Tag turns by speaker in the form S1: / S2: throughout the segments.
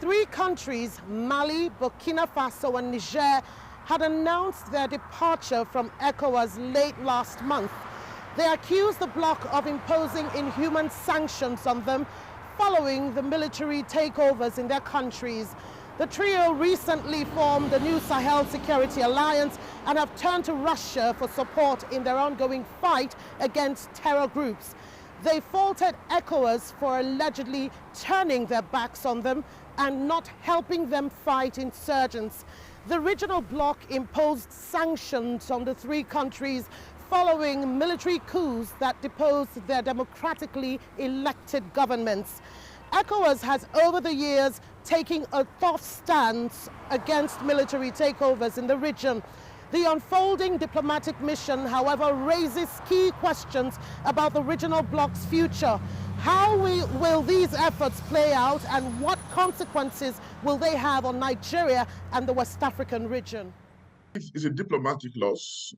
S1: Three countries, Mali, Burkina Faso and Niger, had announced their departure from ECOWAS late last month. They accused the bloc of imposing inhuman sanctions on them following the military takeovers in their countries. The trio recently formed the new Sahel Security Alliance and have turned to Russia for support in their ongoing fight against terror groups. They faulted ECOWAS for allegedly turning their backs on them and not helping them fight insurgents. The regional bloc imposed sanctions on the three countries following military coups that deposed their democratically elected governments. ECOWAS has over the years taken a tough stance against military takeovers in the region. The unfolding diplomatic mission, however, raises key questions about the regional bloc's future. How will these efforts play out, and what consequences will they have on Nigeria and the West African region?
S2: It's a diplomatic loss.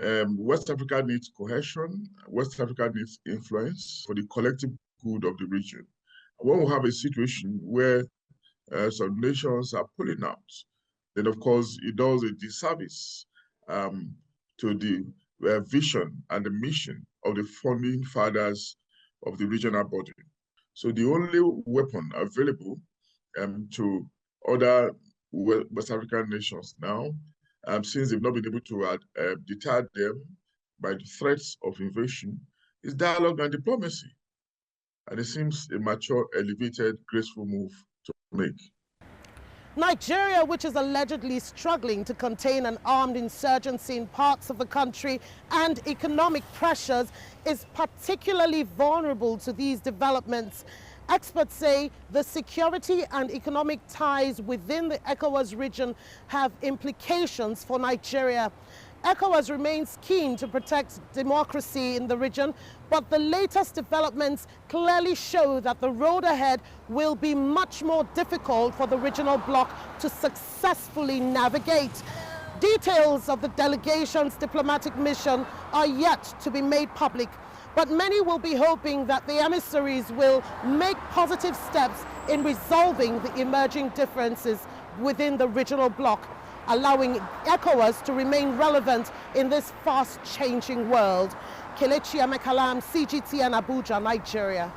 S2: West Africa needs cohesion. West Africa needs influence for the collective good of the region. When we have a situation where some nations are pulling out, then of course it does a disservice to the vision and the mission of the founding fathers of the regional body. So the only weapon available to other West African nations now, since they've not been able to deter them by the threats of invasion, is dialogue and diplomacy. And it seems a mature, elevated, graceful move to make.
S1: Nigeria, which is allegedly struggling to contain an armed insurgency in parts of the country and economic pressures, is particularly vulnerable to these developments. Experts say the security and economic ties within the ECOWAS region have implications for Nigeria. ECOWAS remains keen to protect democracy in the region, but the latest developments clearly show that the road ahead will be much more difficult for the regional bloc to successfully navigate. Details of the delegation's diplomatic mission are yet to be made public, but many will be hoping that the emissaries will make positive steps in resolving the emerging differences within the regional bloc, allowing ECOWAS to remain relevant in this fast-changing world. Kelechi Amekalam, CGTN, Abuja, Nigeria.